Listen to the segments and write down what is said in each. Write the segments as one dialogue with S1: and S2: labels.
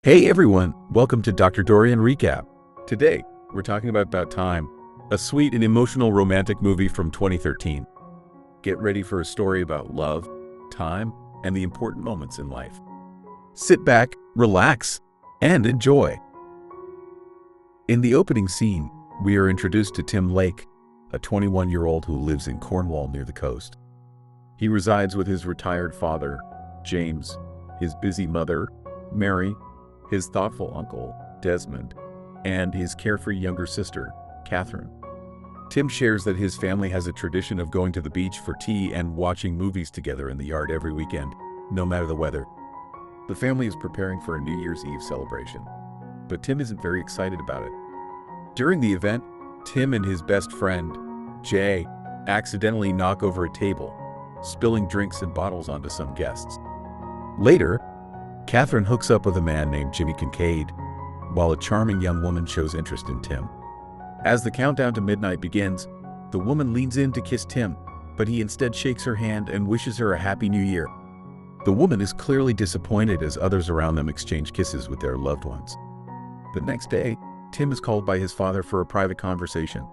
S1: Hey everyone, welcome to Dr. Dorian Recap. Today, we're talking about Time, a sweet and emotional romantic movie from 2013. Get ready for a story about love, time, and the important moments in life. Sit back, relax, and enjoy. In the opening scene, we are introduced to Tim Lake, a 21-year-old who lives in Cornwall near the coast. He resides with his retired father, James, his busy mother, Mary, his thoughtful uncle, Desmond, and his carefree younger sister, Catherine. Tim shares that his family has a tradition of going to the beach for tea and watching movies together in the yard every weekend, no matter the weather. The family is preparing for a New Year's Eve celebration, but Tim isn't very excited about it. During the event, Tim and his best friend, Jay, accidentally knock over a table, spilling drinks and bottles onto some guests. Later, Catherine hooks up with a man named Jimmy Kincaid, while a charming young woman shows interest in Tim. As the countdown to midnight begins, the woman leans in to kiss Tim, but he instead shakes her hand and wishes her a happy new year. The woman is clearly disappointed as others around them exchange kisses with their loved ones. The next day, Tim is called by his father for a private conversation.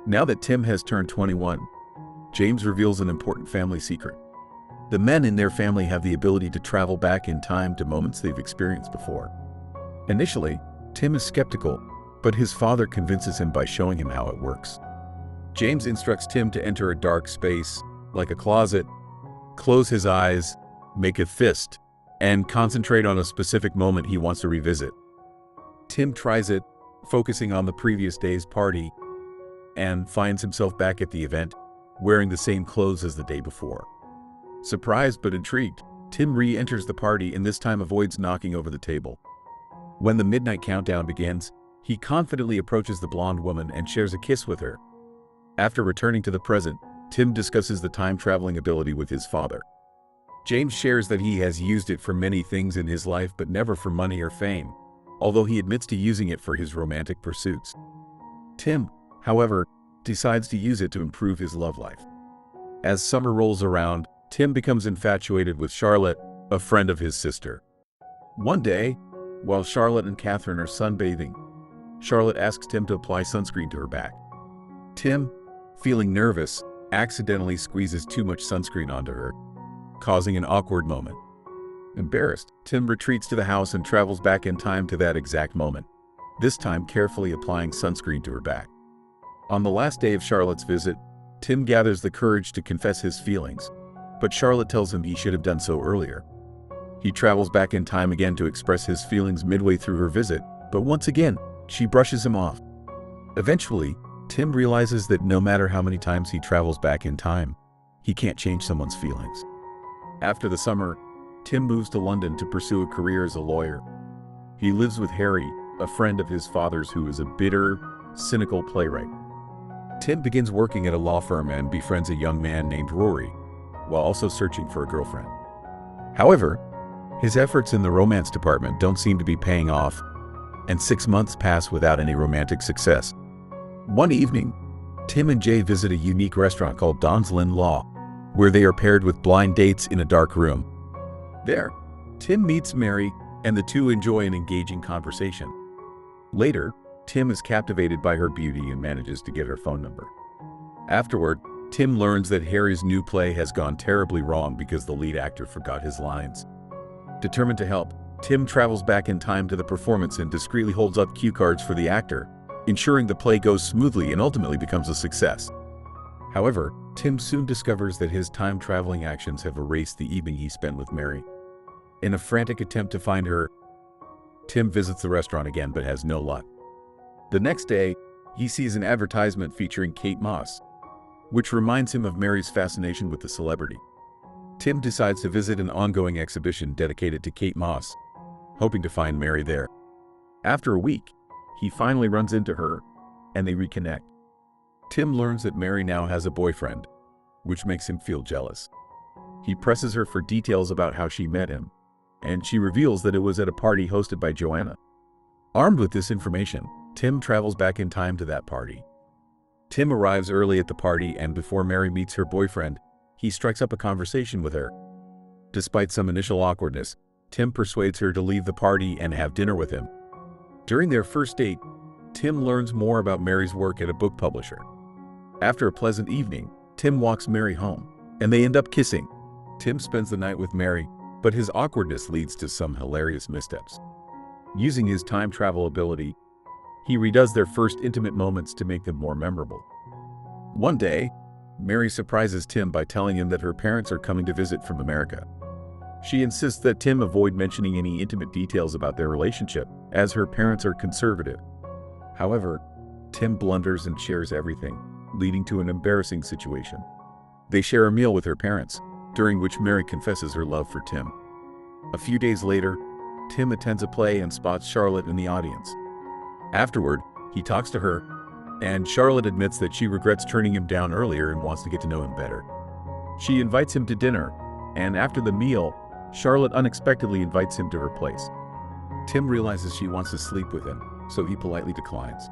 S1: Now that Tim has turned 21, James reveals an important family secret. The men in their family have the ability to travel back in time to moments they've experienced before. Initially, Tim is skeptical, but his father convinces him by showing him how it works. James instructs Tim to enter a dark space, like a closet, close his eyes, make a fist, and concentrate on a specific moment he wants to revisit. Tim tries it, focusing on the previous day's party, and finds himself back at the event, wearing the same clothes as the day before. Surprised but intrigued, Tim re-enters the party and this time avoids knocking over the table. When the midnight countdown begins, he confidently approaches the blonde woman and shares a kiss with her. After returning to the present, Tim discusses the time-traveling ability with his father. James shares that he has used it for many things in his life but never for money or fame, although he admits to using it for his romantic pursuits. Tim, however, decides to use it to improve his love life. As summer rolls around, Tim becomes infatuated with Charlotte, a friend of his sister. One day, while Charlotte and Catherine are sunbathing, Charlotte asks Tim to apply sunscreen to her back. Tim, feeling nervous, accidentally squeezes too much sunscreen onto her, causing an awkward moment. Embarrassed, Tim retreats to the house and travels back in time to that exact moment, this time carefully applying sunscreen to her back. On the last day of Charlotte's visit, Tim gathers the courage to confess his feelings, but Charlotte tells him he should have done so earlier. He travels back in time again to express his feelings midway through her visit, but once again, she brushes him off. Eventually, Tim realizes that no matter how many times he travels back in time, he can't change someone's feelings. After the summer, Tim moves to London to pursue a career as a lawyer. He lives with Harry, a friend of his father's who is a bitter, cynical playwright. Tim begins working at a law firm and befriends a young man named Rory, while also searching for a girlfriend. However, his efforts in the romance department don't seem to be paying off, and 6 months pass without any romantic success. One evening, Tim and Jay visit a unique restaurant called Don's Lynn Law, where they are paired with blind dates in a dark room. There, Tim meets Mary, and the two enjoy an engaging conversation. Later, Tim is captivated by her beauty and manages to get her phone number. Afterward, Tim learns that Harry's new play has gone terribly wrong because the lead actor forgot his lines. Determined to help, Tim travels back in time to the performance and discreetly holds up cue cards for the actor, ensuring the play goes smoothly and ultimately becomes a success. However, Tim soon discovers that his time-traveling actions have erased the evening he spent with Mary. In a frantic attempt to find her, Tim visits the restaurant again but has no luck. The next day, he sees an advertisement featuring Kate Moss, which reminds him of Mary's fascination with the celebrity. Tim decides to visit an ongoing exhibition dedicated to Kate Moss, hoping to find Mary there. After a week, he finally runs into her, and they reconnect. Tim learns that Mary now has a boyfriend, which makes him feel jealous. He presses her for details about how she met him, and she reveals that it was at a party hosted by Joanna. Armed with this information, Tim travels back in time to that party. Tim arrives early at the party, and before Mary meets her boyfriend, he strikes up a conversation with her. Despite some initial awkwardness, Tim persuades her to leave the party and have dinner with him. During their first date, Tim learns more about Mary's work at a book publisher. After a pleasant evening, Tim walks Mary home, and they end up kissing. Tim spends the night with Mary, but his awkwardness leads to some hilarious missteps. Using his time travel ability, he redoes their first intimate moments to make them more memorable. One day, Mary surprises Tim by telling him that her parents are coming to visit from America. She insists that Tim avoid mentioning any intimate details about their relationship, as her parents are conservative. However, Tim blunders and shares everything, leading to an embarrassing situation. They share a meal with her parents, during which Mary confesses her love for Tim. A few days later, Tim attends a play and spots Charlotte in the audience. Afterward, he talks to her, and Charlotte admits that she regrets turning him down earlier and wants to get to know him better. She invites him to dinner, and after the meal, Charlotte unexpectedly invites him to her place. Tim realizes she wants to sleep with him, so he politely declines.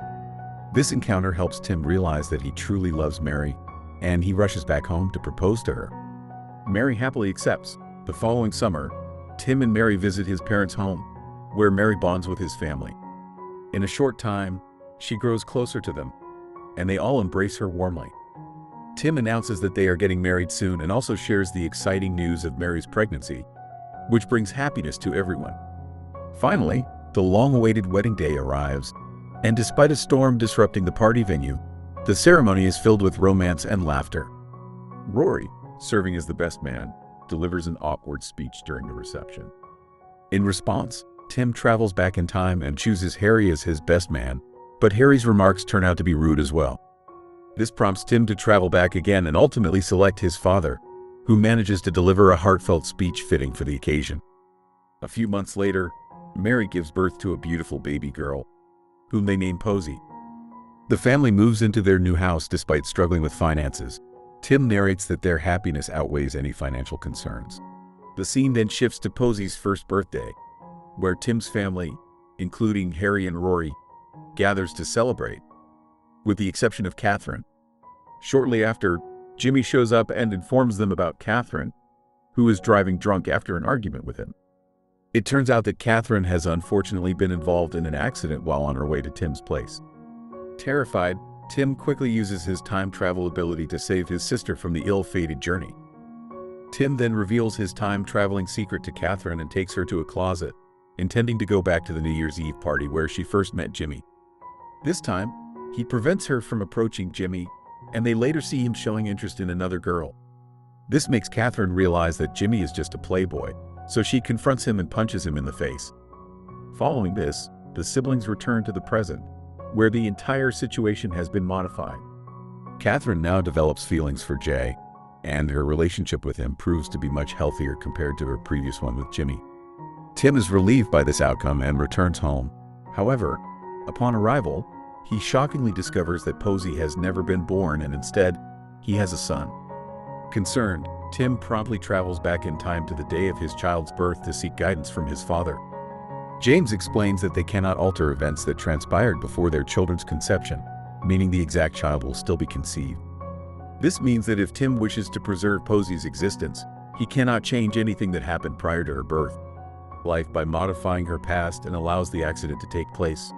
S1: This encounter helps Tim realize that he truly loves Mary, and he rushes back home to propose to her. Mary happily accepts. The following summer, Tim and Mary visit his parents' home, where Mary bonds with his family. In a short time, she grows closer to them, and they all embrace her warmly. Tim announces that they are getting married soon and also shares the exciting news of Mary's pregnancy, which brings happiness to everyone. Finally, the long-awaited wedding day arrives, and despite a storm disrupting the party venue, the ceremony is filled with romance and laughter. Rory, serving as the best man, delivers an awkward speech during the reception. In response, Tim travels back in time and chooses Harry as his best man, but Harry's remarks turn out to be rude as well. This prompts Tim to travel back again and ultimately select his father, who manages to deliver a heartfelt speech fitting for the occasion. A few months later, Mary gives birth to a beautiful baby girl, whom they name Posey. The family moves into their new house despite struggling with finances. Tim narrates that their happiness outweighs any financial concerns. The scene then shifts to Posey's first birthday, where Tim's family, including Harry and Rory, gathers to celebrate, with the exception of Catherine. Shortly after, Jimmy shows up and informs them about Catherine, who is driving drunk after an argument with him. It turns out that Catherine has unfortunately been involved in an accident while on her way to Tim's place. Terrified, Tim quickly uses his time travel ability to save his sister from the ill-fated journey. Tim then reveals his time-traveling secret to Catherine and takes her to a closet, intending to go back to the New Year's Eve party where she first met Jimmy. This time, he prevents her from approaching Jimmy, and they later see him showing interest in another girl. This makes Catherine realize that Jimmy is just a playboy, so she confronts him and punches him in the face. Following this, the siblings return to the present, where the entire situation has been modified. Catherine now develops feelings for Jay, and her relationship with him proves to be much healthier compared to her previous one with Jimmy. Tim is relieved by this outcome and returns home. However, upon arrival, he shockingly discovers that Posey has never been born and instead, he has a son. Concerned, Tim promptly travels back in time to the day of his child's birth to seek guidance from his father. James explains that they cannot alter events that transpired before their children's conception, meaning the exact child will still be conceived. This means that if Tim wishes to preserve Posey's existence, he cannot change anything that happened prior to her birth life by modifying her past and allows the accident to take place,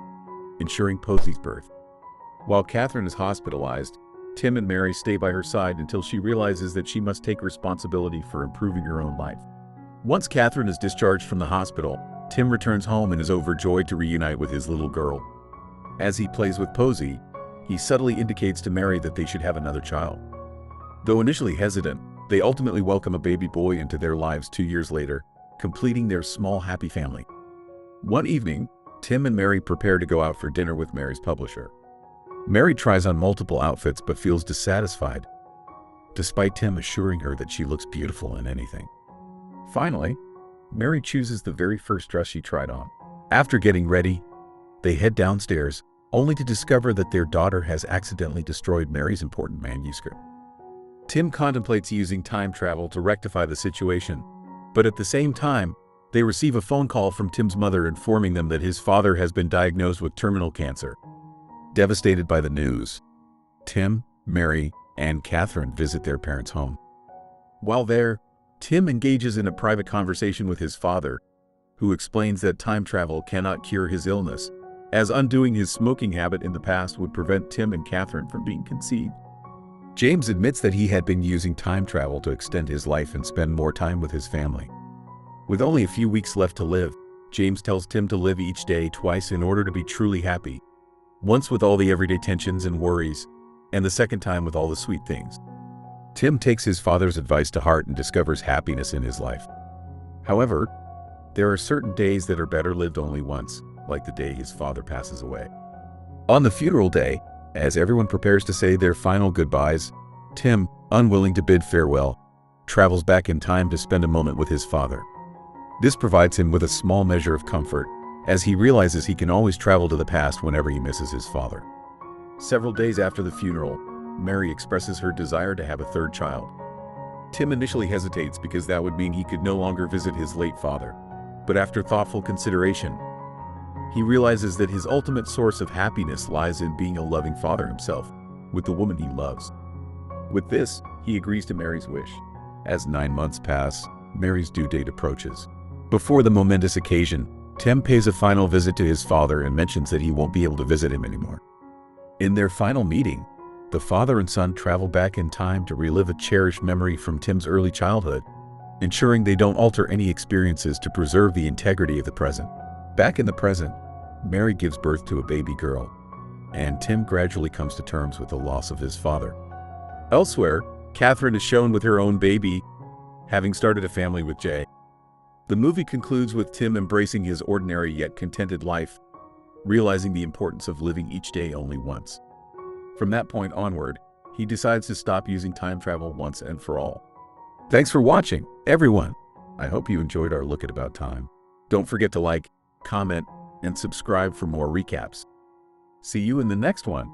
S1: ensuring Posey's birth. While Catherine is hospitalized, Tim and Mary stay by her side until she realizes that she must take responsibility for improving her own life. Once Catherine is discharged from the hospital, Tim returns home and is overjoyed to reunite with his little girl. As he plays with Posey, he subtly indicates to Mary that they should have another child. Though initially hesitant, they ultimately welcome a baby boy into their lives 2 years later, completing their small happy family. One evening, Tim and Mary prepare to go out for dinner with Mary's publisher. Mary tries on multiple outfits but feels dissatisfied, despite Tim assuring her that she looks beautiful in anything. Finally, Mary chooses the very first dress she tried on. After getting ready, they head downstairs, only to discover that their daughter has accidentally destroyed Mary's important manuscript. Tim contemplates using time travel to rectify the situation, but at the same time, they receive a phone call from Tim's mother informing them that his father has been diagnosed with terminal cancer. Devastated by the news, Tim, Mary, and Catherine visit their parents' home. While there, Tim engages in a private conversation with his father, who explains that time travel cannot cure his illness, as undoing his smoking habit in the past would prevent Tim and Catherine from being conceived. James admits that he had been using time travel to extend his life and spend more time with his family. With only a few weeks left to live, James tells Tim to live each day twice in order to be truly happy, once with all the everyday tensions and worries, and the second time with all the sweet things. Tim takes his father's advice to heart and discovers happiness in his life. However, there are certain days that are better lived only once, like the day his father passes away. On the funeral day, as everyone prepares to say their final goodbyes, Tim, unwilling to bid farewell, travels back in time to spend a moment with his father. This provides him with a small measure of comfort, as he realizes he can always travel to the past whenever he misses his father. Several days after the funeral, Mary expresses her desire to have a third child. Tim initially hesitates because that would mean he could no longer visit his late father, but after thoughtful consideration, he realizes that his ultimate source of happiness lies in being a loving father himself, with the woman he loves. With this, he agrees to Mary's wish. As 9 months pass, Mary's due date approaches. Before the momentous occasion, Tim pays a final visit to his father and mentions that he won't be able to visit him anymore. In their final meeting, the father and son travel back in time to relive a cherished memory from Tim's early childhood, ensuring they don't alter any experiences to preserve the integrity of the present. Back in the present, Mary gives birth to a baby girl, and Tim gradually comes to terms with the loss of his father. Elsewhere, Catherine is shown with her own baby, having started a family with Jay. The movie concludes with Tim embracing his ordinary yet contented life, realizing the importance of living each day only once. From that point onward, he decides to stop using time travel once and for all. Thanks for watching, everyone. I hope you enjoyed our look at About Time. Don't forget to like, comment, and subscribe for more recaps. See you in the next one.